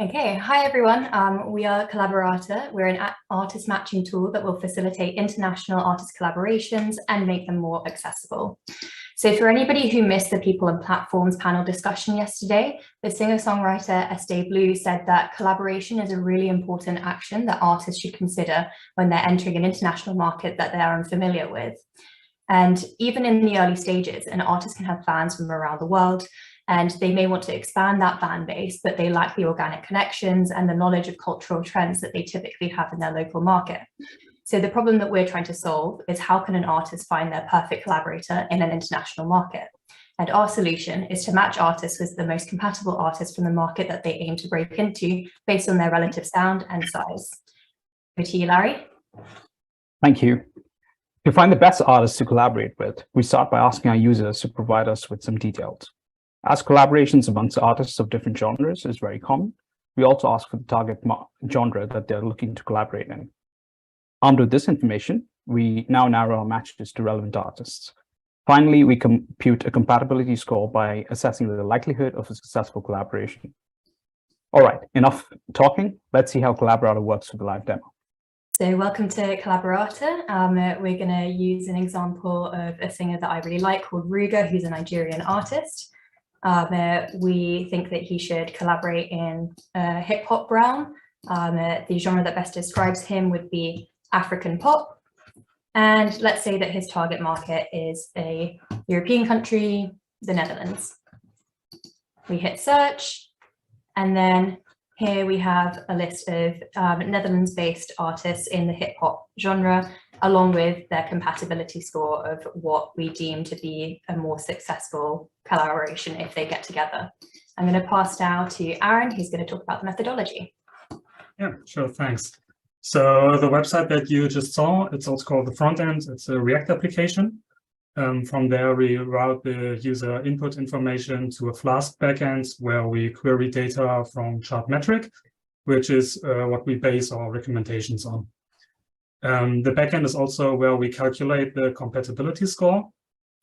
Okay, hi everyone. We are Colaborata. We're an artist matching tool that will facilitate international artist collaborations and make them more accessible. So for anybody who missed the People and Platforms panel discussion yesterday, the singer-songwriter Estee Blue said that collaboration is a really important action that artists should consider when they're entering an international market that they are unfamiliar with. And even in the early stages, an artist can have fans from around the world, and they may want to expand that fan base, but they lack the organic connections and the knowledge of cultural trends that they typically have in their local market. So the problem that we're trying to solve is how can an artist find their perfect collaborator in an international market? And our solution is to match artists with the most compatible artists from the market that they aim to break into based on their relative sound and size. Over to you, Larry. Thank you. To find the best artists to collaborate with, we start by asking our users to provide us with some details. As collaborations amongst artists of different genres is very common, we also ask for the target genre that they're looking to collaborate in. Armed with this information, we now narrow our matches to relevant artists. Finally, we compute a compatibility score by assessing the likelihood of a successful collaboration. All right, enough talking. Let's see how Colaborata works for the live demo. So welcome to Colaborata. We're going to use an example of a singer that I really like called Ruga, who's a Nigerian artist. We think that he should collaborate in hip hop realm. The genre that best describes him would be African pop. And let's say that his target market is a European country, the Netherlands. We hit search, and then here we have a list of Netherlands-based artists in the hip hop genre, along with their compatibility score of what we deem to be a more successful collaboration if they get together. I'm going to pass now to Aaron, who's going to talk about the methodology. Yeah, sure, thanks. So the website that you just saw, it's also called the front end. It's a React application. From there, we route the user input information to a Flask backend where we query data from Chartmetric, which is what we base our recommendations on. The backend is also where we calculate the compatibility score.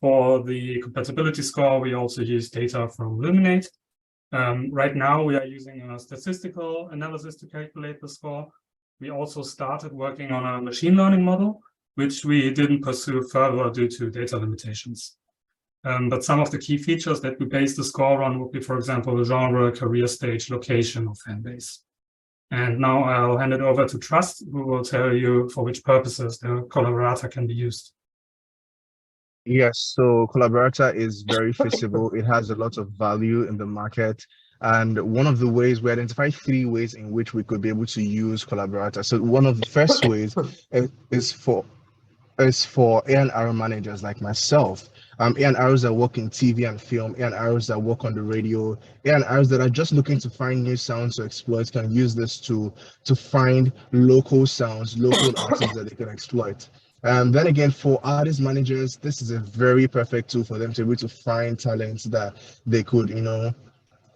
For the compatibility score, we also use data from Luminate. Right now, we are using a statistical analysis to calculate the score. We also started working on a machine learning model, which we didn't pursue further due to data limitations. But some of the key features that we base the score on would be, for example, the genre, career stage, location, or fan base. And now I'll hand it over to Trust, who will tell you for which purposes the Colaborata can be used. Yes, so Colaborata is very feasible. It has a lot of value in the market. And one of the ways, we identified 3 ways in which we could be able to use Colaborata. So one of the first ways is for A&R managers like myself, A&Rs that work in TV and film, A&Rs that work on the radio, A&Rs that are just looking to find new sounds to exploit can use this to find local sounds, local artists that they can exploit. Then again, for artist managers, this is a very perfect tool for them to be able to find talents that they could,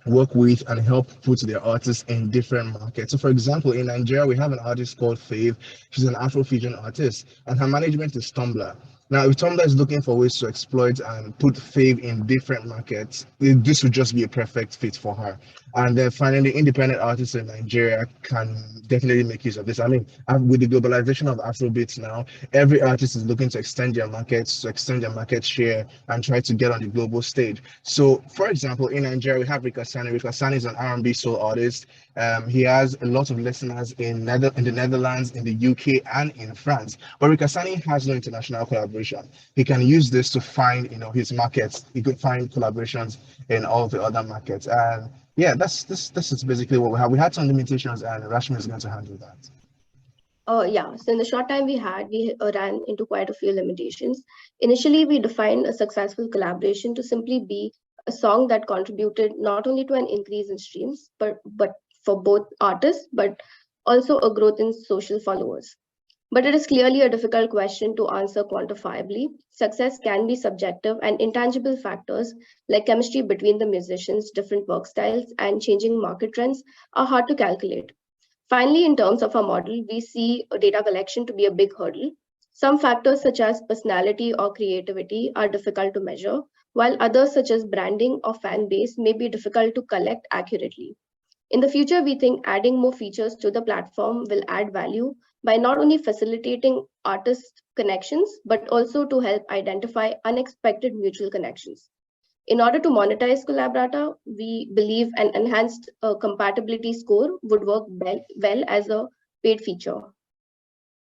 work with and help put their artists in different markets. So for example, in Nigeria, we have an artist called Fave. She's an Afrofusion artist, and her management is Tumblr. Now, if Tumblr is looking for ways to exploit and put Fave in different markets, this would just be a perfect fit for her. And then finally, independent artists in Nigeria can definitely make use of this. I mean, with the globalization of Afrobeats now, every artist is looking to extend their markets, to extend their market share, and try to get on the global stage. So, for example, in Nigeria, we have Rikasani. Rikasani is an R&B soul artist. He has a lot of listeners in the Netherlands, in the UK, and in France. But Rikasani has no international collaboration. He can use this to find, his markets. He could find collaborations in all the other markets. And yeah, this is basically what we have. We had some limitations, and Rashmi is going to handle that. Yeah, so in the short time we ran into quite a few limitations. Initially, we defined a successful collaboration to simply be a song that contributed not only to an increase in streams, but for both artists, but also a growth in social followers. But it is clearly a difficult question to answer quantifiably. Success can be subjective, and intangible factors like chemistry between the musicians, different work styles, and changing market trends are hard to calculate. Finally, in terms of our model, we see data collection to be a big hurdle. Some factors such as personality or creativity are difficult to measure, while others such as branding or fan base may be difficult to collect accurately. In the future, we think adding more features to the platform will add value by not only facilitating artist connections, but also to help identify unexpected mutual connections. In order to monetize Colaborata, we believe an enhanced compatibility score would work well as a paid feature.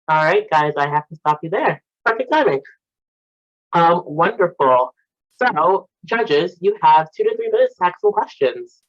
All right, guys, I have to stop you there. Perfect timing. Wonderful. So, judges, you have 2 to 3 minutes to ask some questions.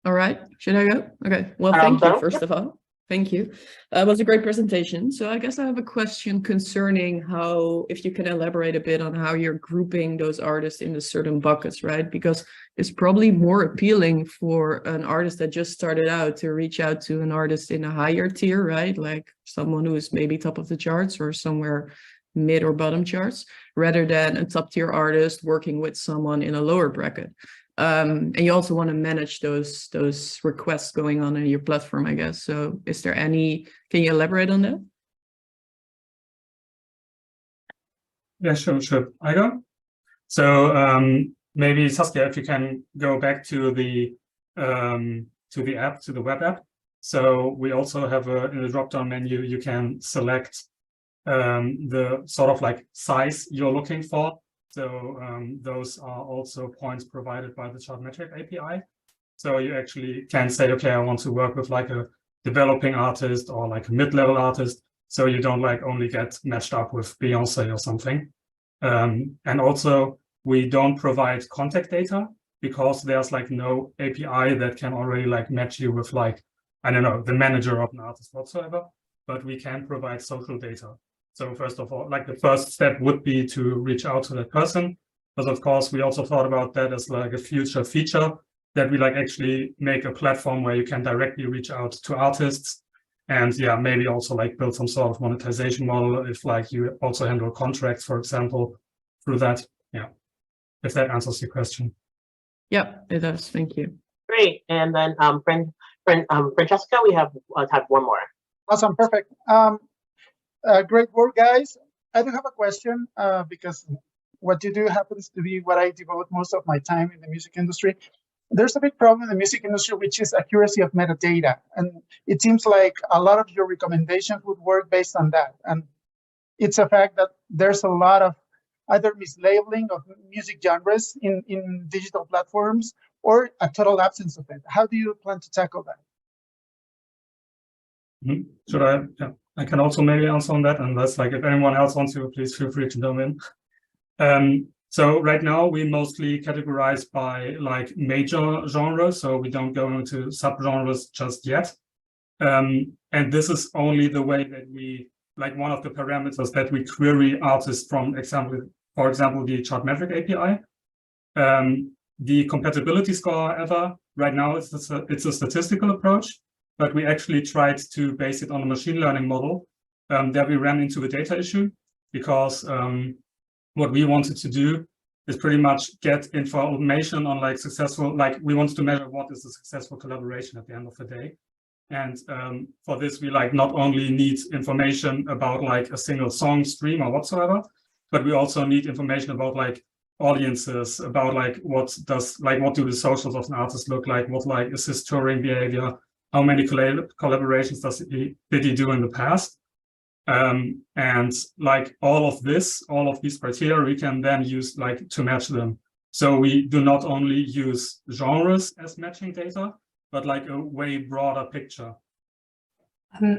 All right, should I go? Okay, well, thank you, first of all. Thank you. It was a great presentation. So I guess I have a question concerning how, if you can elaborate a bit on how you're grouping those artists into certain buckets, right? Because it's probably more appealing for an artist that just started out to reach out to an artist in a higher tier, right? Like someone who is maybe top of the charts or somewhere mid or bottom charts, rather than a top tier artist working with someone in a lower bracket. And you also want to manage those requests going on in your platform, I guess. So is there any, can you elaborate on that? Yeah, sure. I go. So maybe Saskia, if you can go back to the app, to the web app. So we also have in the drop-down menu, you can select the sort of like size you're looking for. So those are also points provided by the Chartmetric API. So you actually can say, okay, I want to work with like a developing artist or like a mid-level artist. So you don't like only get matched up with Beyonce or something. And also we don't provide contact data because there's like no API that can already like match you with like, I don't know, the manager of an artist whatsoever, but we can provide social data. So first of all, like the first step would be to reach out to that person. But of course, we also thought about that as like a future feature that we like actually make a platform where you can directly reach out to artists. And yeah, maybe also like build some sort of monetization model if like you also handle contracts, for example, through that. Yeah, if that answers your question. Yeah, it does. Thank you. Great. And then Francesca, we have time for one more. Awesome. Perfect. Great work, guys. I do have a question because what you do happens to be what I devote most of my time in the music industry. There's a big problem in the music industry, which is accuracy of metadata. And it seems like a lot of your recommendations would work based on that. And it's a fact that there's a lot of either mislabeling of music genres in digital platforms or a total absence of it. How do you plan to tackle that? Should I? Yeah. I can also maybe answer on that, unless like if anyone else wants to, please feel free to jump in. So right now we mostly categorize by like major genres, so we don't go into subgenres just yet. And this is only the way that we, like one of the parameters that we query artists from, for example, the Chartmetric API. The compatibility score, however, right now it's a statistical approach. But we actually tried to base it on a machine learning model that we ran into a data issue because what we wanted to do is pretty much get information on like successful, like we wanted to measure what is a successful collaboration at the end of the day. And for this, we like not only need information about like a single song stream or whatsoever, but we also need information about like audiences, about like what do the socials of an artist look like, what like is his touring behavior, how many collaborations did he do in the past? And like all of these criteria, we can then use like to match them. So we do not only use genres as matching data, but like a way broader picture.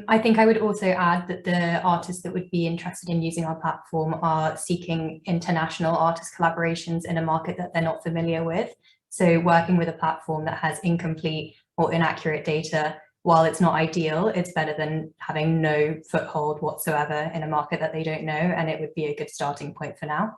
I think I would also add that the artists that would be interested in using our platform are seeking international artist collaborations in a market that they're not familiar with. So working with a platform that has incomplete or inaccurate data, while it's not ideal, it's better than having no foothold whatsoever in a market that they don't know, and it would be a good starting point for now.